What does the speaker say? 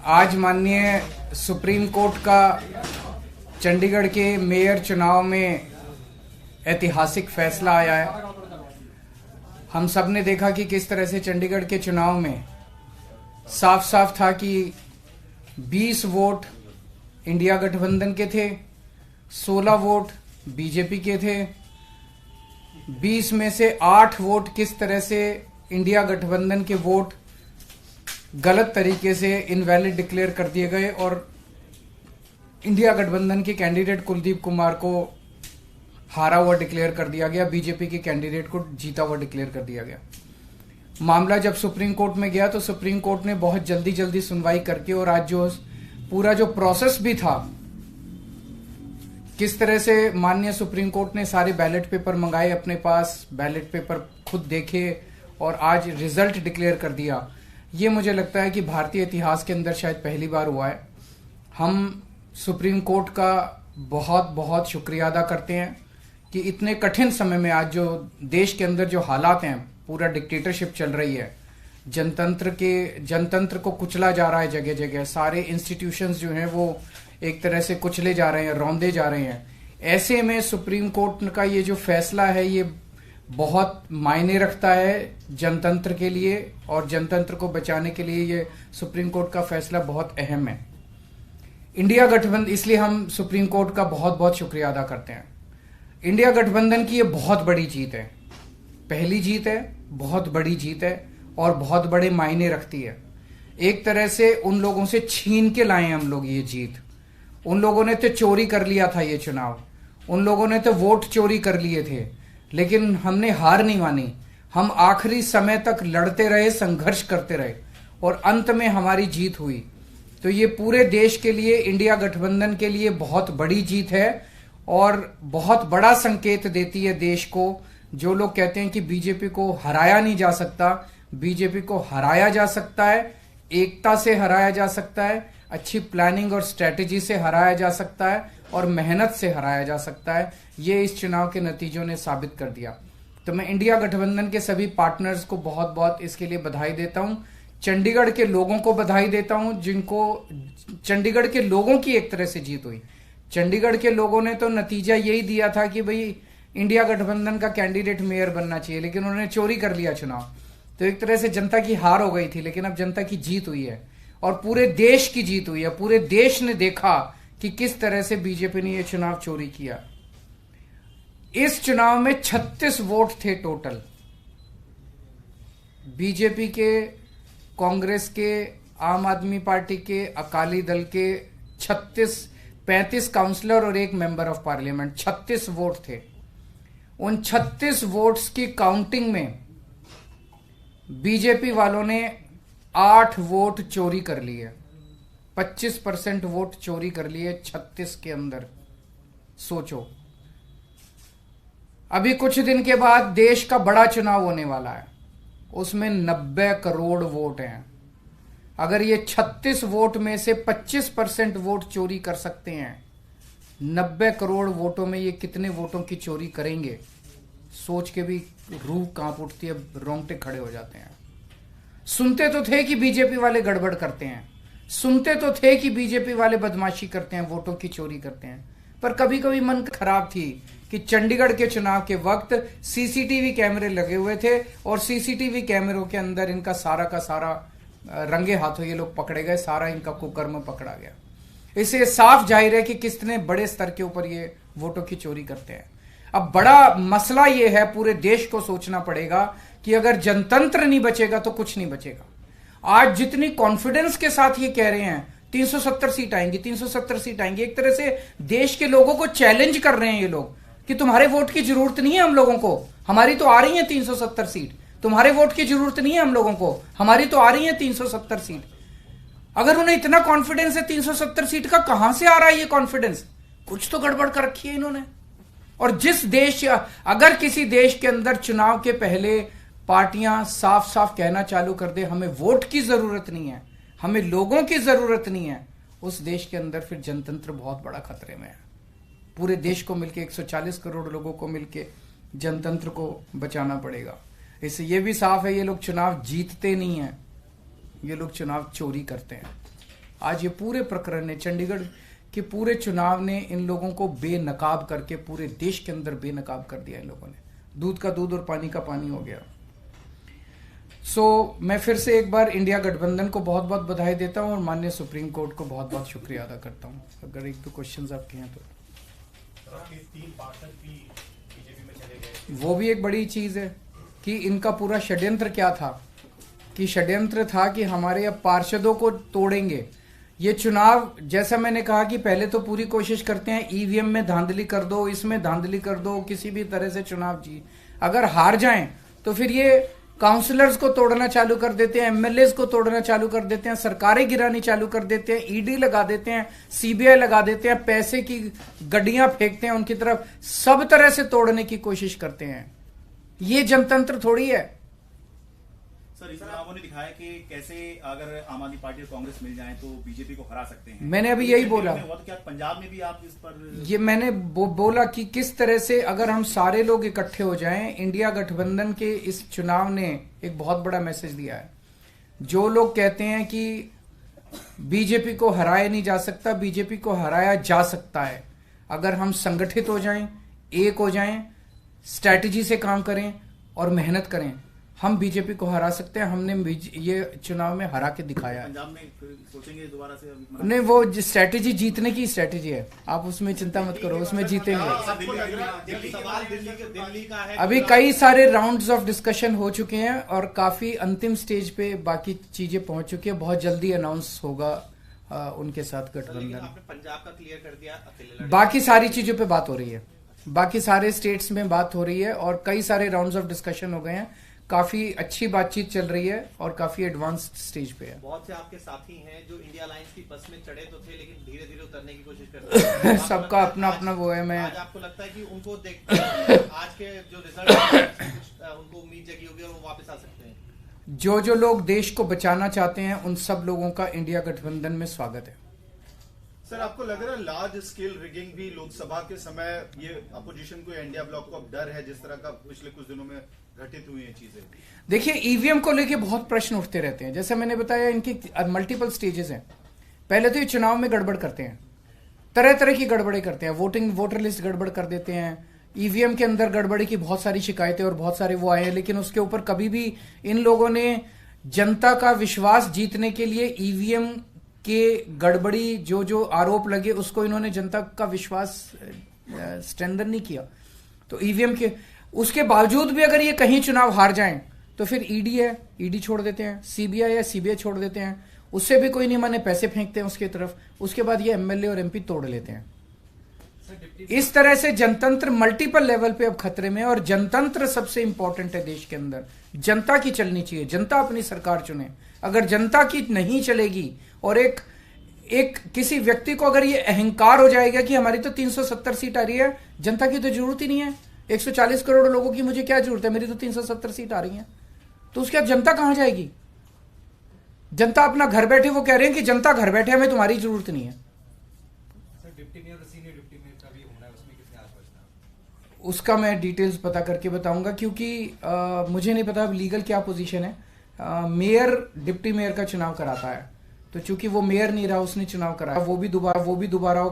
आज माननीय supreme court का चंडीगढ़ के मेयर चुनाव में ऐतिहासिक फैसला आया है। हम सब ने देखा कि किस तरह से चंडीगढ़ के चुनाव में साफ साफ था कि 20 वोट इंडिया गठबंधन के थे, 16 वोट बीजेपी के थे। 20 में से 8 वोट किस तरह से इंडिया गठबंधन के वोट गलत तरीके से इनवैलिड डिक्लेयर कर दिए गए और इंडिया गठबंधन के कैंडिडेट कुलदीप कुमार को हारा हुआ डिक्लेयर कर दिया गया, बीजेपी के कैंडिडेट को जीता हुआ डिक्लेयर कर दिया गया। मामला जब सुप्रीम कोर्ट में गया तो सुप्रीम कोर्ट ने बहुत जल्दी सुनवाई करके और आज जो पूरा जो प्रोसेस भी था, किस तरह से माननीय सुप्रीम कोर्ट ने सारे बैलेट पेपर मंगाए अपने पास, बैलेट पेपर खुद देखे और आज रिजल्ट डिक्लेयर कर दिया। ये मुझे लगता है कि भारतीय इतिहास के अंदर शायद पहली बार हुआ है। हम सुप्रीम कोर्ट का बहुत बहुत शुक्रिया अदा करते हैं कि इतने कठिन समय में आज जो देश के अंदर जो हालात हैं, पूरा डिक्टेटरशिप चल रही है, जनतंत्र को कुचला जा रहा है जगह जगह, सारे इंस्टीट्यूशंस जो हैं वो एक तरह से कुचले जा रहे हैं, रौंदे जा रहे हैं। ऐसे में सुप्रीम कोर्ट का ये जो फैसला है ये बहुत मायने रखता है जनतंत्र के लिए और जनतंत्र को बचाने के लिए ये सुप्रीम कोर्ट का फैसला बहुत अहम है। इंडिया गठबंधन, इसलिए हम सुप्रीम कोर्ट का बहुत बहुत शुक्रिया अदा करते हैं। इंडिया गठबंधन की ये बहुत बड़ी जीत है, पहली जीत है, बहुत बड़ी जीत है और बहुत बड़े मायने रखती है। एक तरह से उन लोगों से छीन के लाए हम लोग ये जीत। उन लोगों ने तो चोरी कर लिया था ये चुनाव, उन लोगों ने तो वोट चोरी कर लिए थे, लेकिन हमने हार नहीं मानी। हम आखिरी समय तक लड़ते रहे, संघर्ष करते रहे और अंत में हमारी जीत हुई। तो ये पूरे देश के लिए, इंडिया गठबंधन के लिए बहुत बड़ी जीत है और बहुत बड़ा संकेत देती है देश को। जो लोग कहते हैं कि बीजेपी को हराया नहीं जा सकता, बीजेपी को हराया जा सकता है, एकता से हराया जा सकता है, अच्छी प्लानिंग और स्ट्रेटेजी से हराया जा सकता है और मेहनत से हराया जा सकता है। ये इस चुनाव के नतीजों ने साबित कर दिया। तो मैं इंडिया गठबंधन के सभी पार्टनर्स को बहुत बहुत इसके लिए बधाई देता हूं। चंडीगढ़ के लोगों को बधाई देता हूं, जिनको चंडीगढ़ के लोगों की एक तरह से जीत हुई। चंडीगढ़ के लोगों ने तो नतीजा यही दिया था कि भाई इंडिया गठबंधन का कैंडिडेट मेयर बनना चाहिए, लेकिन उन्होंने चोरी कर लिया चुनाव। तो एक तरह से जनता की हार हो गई थी, लेकिन अब जनता की जीत हुई है और पूरे देश की जीत हुई है। पूरे देश ने देखा कि किस तरह से बीजेपी ने यह चुनाव चोरी किया। इस चुनाव में 36 वोट थे टोटल, बीजेपी के, कांग्रेस के, आम आदमी पार्टी के, अकाली दल के 35 काउंसलर और एक मेंबर ऑफ पार्लियामेंट, 36 वोट थे। उन 36 वोट्स की काउंटिंग में बीजेपी वालों ने 8 वोट चोरी कर लिए, 25% वोट चोरी कर लिए 36 के अंदर। सोचो, अभी कुछ दिन के बाद देश का बड़ा चुनाव होने वाला है, उसमें 90 करोड़ वोट हैं। अगर ये 36 वोट में से 25% वोट चोरी कर सकते हैं, 90 करोड़ वोटों में ये कितने वोटों की चोरी करेंगे, सोच के भी रूह कांप उठती है, रोंगटे खड़े हो जाते हैं। सुनते तो थे कि बीजेपी वाले गड़बड़ करते हैं, सुनते तो थे कि बीजेपी वाले बदमाशी करते हैं, वोटों की चोरी करते हैं, पर कभी कभी मन खराब थी कि चंडीगढ़ के चुनाव के वक्त सीसीटीवी कैमरे लगे हुए थे और सीसीटीवी कैमरों के अंदर इनका सारा का सारा रंगे हाथों ये लोग पकड़े गए, सारा इनका कुकर्म पकड़ा गया। इससे साफ जाहिर है कि कितने बड़े स्तर के ऊपर ये वोटों की चोरी करते हैं। अब बड़ा मसला ये है, पूरे देश को सोचना पड़ेगा कि अगर जनतंत्र नहीं बचेगा तो कुछ नहीं बचेगा। आज जितनी कॉन्फिडेंस के साथ ये कह रहे हैं 370 सीट आएंगी, 370 सीट आएंगी, एक तरह से देश के लोगों को चैलेंज कर रहे हैं ये लोग कि तुम्हारे वोट की जरूरत नहीं है हम लोगों को, हमारी तो आ रही है 370 सीट। तुम्हारे वोट की जरूरत नहीं है हम लोगों को, हमारी तो आ रही है 370 सीट। अगर उन्हें इतना कॉन्फिडेंस है 370 सीट का, कहां से आ रहा है ये कॉन्फिडेंस? कुछ तो गड़बड़ कर रखी है इन्होंने। और जिस देश, अगर किसी देश के अंदर चुनाव के पहले पार्टियां साफ साफ कहना चालू कर दे हमें वोट की जरूरत नहीं है, हमें लोगों की जरूरत नहीं है, उस देश के अंदर फिर जनतंत्र बहुत बड़ा खतरे में है। पूरे देश को मिलके, 140 करोड़ लोगों को मिलके जनतंत्र को बचाना पड़ेगा। इससे ये भी साफ है ये लोग चुनाव जीतते नहीं है, ये लोग चुनाव चोरी करते हैं। आज ये पूरे प्रकरण ने, चंडीगढ़ के पूरे चुनाव ने इन लोगों को बेनकाब करके पूरे देश के अंदर बेनकाब कर दिया इन लोगों ने। दूध का दूध और पानी का पानी हो गया। मैं फिर से एक बार इंडिया गठबंधन को बहुत बहुत बधाई देता हूं और माननीय सुप्रीम कोर्ट को बहुत बहुत शुक्रिया अदा करता हूं। अगर एक दो क्वेश्चंस आपके हैं तो। 3 पार्षद भी बीजेपी में चले गए, वो भी एक बड़ी चीज है कि इनका पूरा षड्यंत्र क्या था, कि षड्यंत्र था कि हमारे अब पार्षदों को तोड़ेंगे। ये चुनाव, जैसा मैंने कहा कि पहले तो पूरी कोशिश करते हैं ईवीएम में धांधली कर दो, इसमें धांधली कर दो, किसी भी तरह से चुनाव जी, अगर हार जाएं तो फिर ये काउंसलर्स को तोड़ना चालू कर देते हैं, एमएलए को तोड़ना चालू कर देते हैं, सरकारें गिरानी चालू कर देते हैं, ईडी लगा देते हैं, सीबीआई लगा देते हैं, पैसे की गड्डियां फेंकते हैं उनकी तरफ, सब तरह से तोड़ने की कोशिश करते हैं। ये जनतंत्र थोड़ी है। सर इस चुनावों ने दिखाया कि कैसे अगर आम आदमी पार्टी और कांग्रेस मिल जाए तो बीजेपी को हरा सकते हैं। मैंने अभी यही बोला, तो क्या पंजाब में भी आप इस पर ये मैंने बोला कि किस तरह से अगर हम सारे लोग इकट्ठे हो जाएं, इंडिया गठबंधन के इस चुनाव ने एक बहुत बड़ा मैसेज दिया है। जो लोग कहते हैं कि बीजेपी को हराया नहीं जा सकता, बीजेपी को हराया जा सकता है अगर हम संगठित हो जाएं, एक हो जाएं, स्ट्रैटेजी से काम करें और मेहनत करें, हम बीजेपी को हरा सकते हैं। हमने ये चुनाव में हरा के दिखाया है। पंजाब में सोचेंगे दोबारा से? नहीं, वो स्ट्रैटेजी जीतने की स्ट्रैटेजी है, आप उसमें चिंता मत करो, उसमें जीतेंगे। अभी कई सारे राउंड्स ऑफ डिस्कशन हो चुके हैं और काफी अंतिम स्टेज पे बाकी चीजें पहुंच चुकी है। बहुत जल्दी अनाउंस होगा उनके साथ गठबंधन। आपने पंजाब का क्लियर कर दिया, अकेले बाकी सारी चीजों पे बात हो रही है, बाकी सारे स्टेट्स में बात हो रही है और कई सारे राउंड्स ऑफ डिस्कशन हो गए हैं। काफी अच्छी बातचीत चल रही है और काफी एडवांस्ड स्टेज पे है। बहुत से आपके साथी हैं जो इंडिया अलायंस की बस में चढ़े तो थे लेकिन धीरे धीरे उतरने की कोशिश कर रहे हैं। सबका अपना अपना वो है। मैं आज आपको लगता है कि उनको देख आज के जो रिजल्ट उनको उम्मीद जगी होगी और वो वापस आ सकते हैं? जो लोग देश को बचाना चाहते हैं उन सब लोगों का इंडिया गठबंधन में स्वागत है। सर आपको लग रहा है लार्ज स्केल रिगिंग भी लोकसभा के समय ये अपोजिशन को, इंडिया ब्लॉक को अब डर है, जिस तरह का पिछले कुछ दिनों में घटित हुई है चीजें? देखिए, ईवीएम को लेके बहुत प्रश्न उठते रहते हैं। जैसे मैंने बताया, इनकी मल्टीपल स्टेजेस हैं। पहले तो ये चुनाव में गड़बड़ करते हैं, तरह तरह की गड़बड़े करते हैं, वोटर लिस्ट गड़बड़ कर देते हैं, ईवीएम के अंदर गड़बड़ी की बहुत सारी शिकायतें और बहुत सारे वो आए हैं, लेकिन उसके ऊपर कभी भी इन लोगों ने जनता का विश्वास जीतने के लिए ईवीएम के गड़बड़ी जो आरोप लगे उसको इन्होंने जनता का विश्वास स्ट्रेंथन नहीं किया। तो ईवीएम के उसके बावजूद भी अगर ये कहीं चुनाव हार जाएं तो फिर ईडी है, ईडी छोड़ देते हैं, सीबीआई है, सीबीआई छोड़ देते हैं, उससे भी कोई नहीं माने, पैसे फेंकते हैं उसके तरफ, उसके बाद ये एमएलए और एमपी तोड़ लेते हैं। इस तरह से जनतंत्र मल्टीपल लेवल पे अब खतरे में है और जनतंत्र सबसे इंपॉर्टेंट है देश के अंदर। जनता की चलनी चाहिए, जनता अपनी सरकार चुने। अगर जनता की नहीं चलेगी और एक किसी व्यक्ति को अगर ये अहंकार हो जाएगा कि हमारी तो 370 सीट आ रही है, जनता की तो जरूरत ही नहीं है, 140 करोड़ लोगों की मुझे क्या जरूरत है, मेरी तो 370 सीट आ रही है, तो उसके बाद जनता कहां जाएगी? जनता अपना घर बैठे, वो कह रहे हैं कि जनता घर बैठे, हमें तुम्हारी जरूरत नहीं है। उसका मैं डिटेल्स पता करके बताऊंगा, क्योंकि मुझे नहीं पता अब लीगल क्या पोजीशन है। मेयर डिप्टी मेयर का चुनाव कराता है, तो चूंकि वो मेयर नहीं रहा, उसने चुनाव कराया, वो भी दोबारा